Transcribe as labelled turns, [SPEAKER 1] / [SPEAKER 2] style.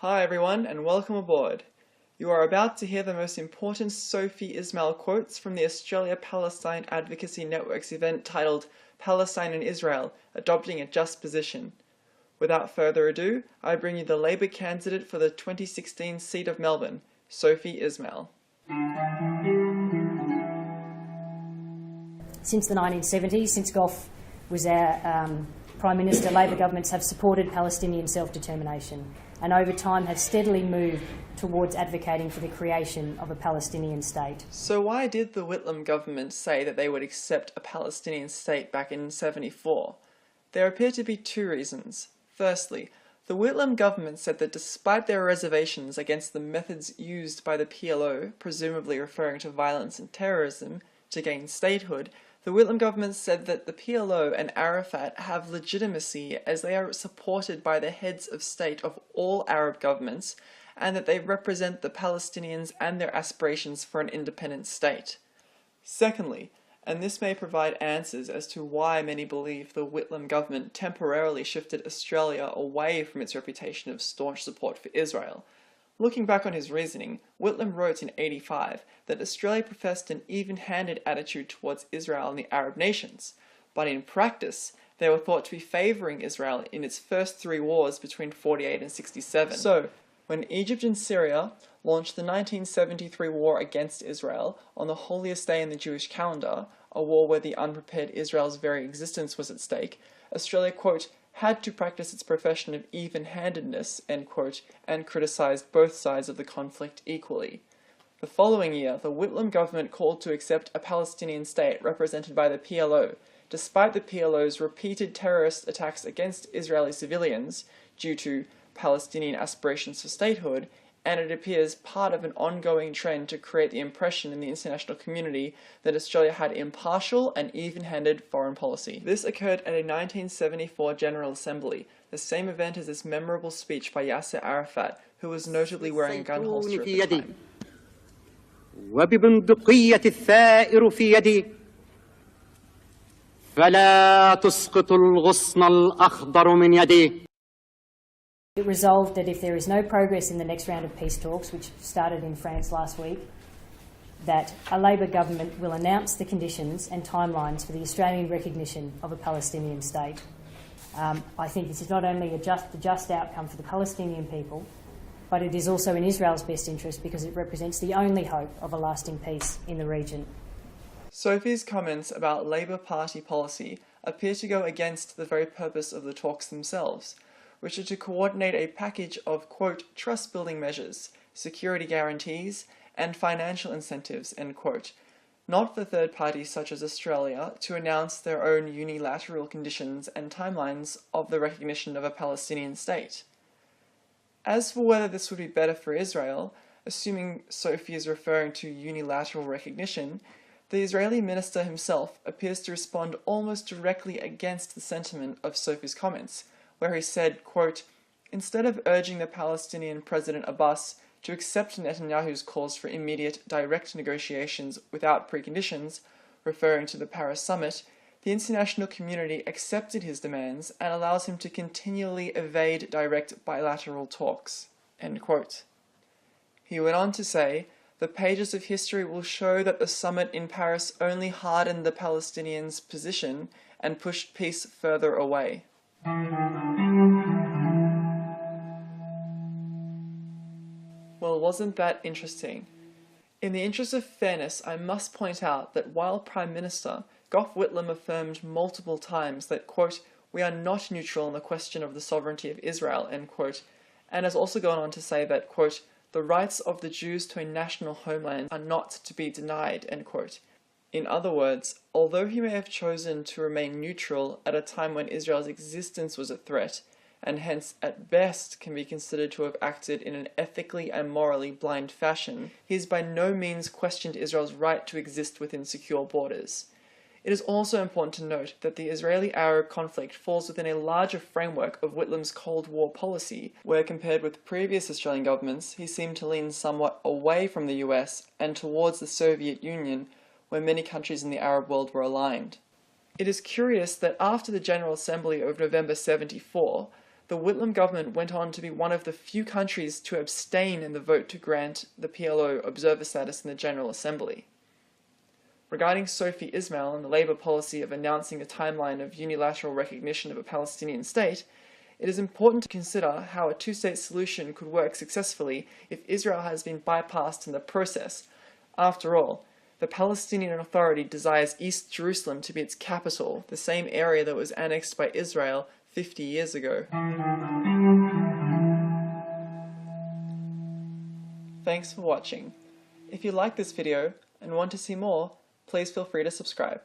[SPEAKER 1] Hi everyone and welcome aboard. You are about to hear the most important Sophie Ismail quotes from the Australia-Palestine Advocacy Network's event titled Palestine and Israel, Adopting a Just Position. Without further ado, I bring you the Labour candidate for the 2016 seat of Melbourne, Sophie Ismail.
[SPEAKER 2] Since the 1970s, since Gough was our Prime Minister, Labor governments have supported Palestinian self-determination and over time have steadily moved towards advocating for the creation of a Palestinian state.
[SPEAKER 1] So why did the Whitlam government say that they would accept a Palestinian state back in 1974? There appear to be two reasons. Firstly, the Whitlam government said that despite their reservations against the methods used by the PLO, presumably referring to violence and terrorism, to gain statehood, the Whitlam government said that the PLO and Arafat have legitimacy as they are supported by the heads of state of all Arab governments and that they represent the Palestinians and their aspirations for an independent state. Secondly, and this may provide answers as to why many believe the Whitlam government temporarily shifted Australia away from its reputation of staunch support for Israel. Looking back on his reasoning, Whitlam wrote in 1985 that Australia professed an even-handed attitude towards Israel and the Arab nations, but in practice, they were thought to be favouring Israel in its first three wars between 1948 and 1967. So, when Egypt and Syria launched the 1973 war against Israel on the holiest day in the Jewish calendar, a war where the unprepared Israel's very existence was at stake, Australia, quote, had to practice its profession of even-handedness, end quote, and criticised both sides of the conflict equally. The following year, the Whitlam government called to accept a Palestinian state represented by the PLO, despite the PLO's repeated terrorist attacks against Israeli civilians due to Palestinian aspirations for statehood, and it appears part of an ongoing trend to create the impression in the international community that Australia had impartial and even-handed foreign policy. This occurred at a 1974 General Assembly, the same event as this memorable speech by Yasser Arafat, who was notably wearing a gun holster at the time.
[SPEAKER 3] وببندقية الثائر في يدي فلا تسقط الغصن الأخضر من يدي.
[SPEAKER 2] It resolved that if there is no progress in the next round of peace talks, which started in France last week, that a Labor government will announce the conditions and timelines for the Australian recognition of a Palestinian state. I think this is not only a just outcome for the Palestinian people, but it is also in Israel's best interest because it represents the only hope of a lasting peace in the region.
[SPEAKER 1] Sophie's comments about Labor Party policy appear to go against the very purpose of the talks themselves, which are to coordinate a package of, quote, trust-building measures, security guarantees, and financial incentives, end quote, not for third parties such as Australia to announce their own unilateral conditions and timelines of the recognition of a Palestinian state. As for whether this would be better for Israel, assuming Sophie is referring to unilateral recognition, the Israeli minister himself appears to respond almost directly against the sentiment of Sophie's comments, where he said, quote, instead of urging the Palestinian President Abbas to accept Netanyahu's calls for immediate direct negotiations without preconditions, referring to the Paris summit, the international community accepted his demands and allows him to continually evade direct bilateral talks, end quote. He went on to say, the pages of history will show that the summit in Paris only hardened the Palestinians' position and pushed peace further away. Well, wasn't that interesting? In the interest of fairness, I must point out that while Prime Minister, Gough Whitlam affirmed multiple times that, quote, we are not neutral on the question of the sovereignty of Israel, end quote, and has also gone on to say that, quote, the rights of the Jews to a national homeland are not to be denied, end quote. In other words, although he may have chosen to remain neutral at a time when Israel's existence was a threat, and hence at best can be considered to have acted in an ethically and morally blind fashion, he has by no means questioned Israel's right to exist within secure borders. It is also important to note that the Israeli-Arab conflict falls within a larger framework of Whitlam's Cold War policy, where compared with previous Australian governments, he seemed to lean somewhat away from the US and towards the Soviet Union, where many countries in the Arab world were aligned. It is curious that after the General Assembly of November 1974, the Whitlam government went on to be one of the few countries to abstain in the vote to grant the PLO observer status in the General Assembly. Regarding Sophie Ismail and the Labour policy of announcing a timeline of unilateral recognition of a Palestinian state, it is important to consider how a two-state solution could work successfully if Israel has been bypassed in the process. After all, the Palestinian Authority desires East Jerusalem to be its capital, the same area that was annexed by Israel 50 years ago. Thanks for watching. If you like this video and want to see more, please feel free to subscribe.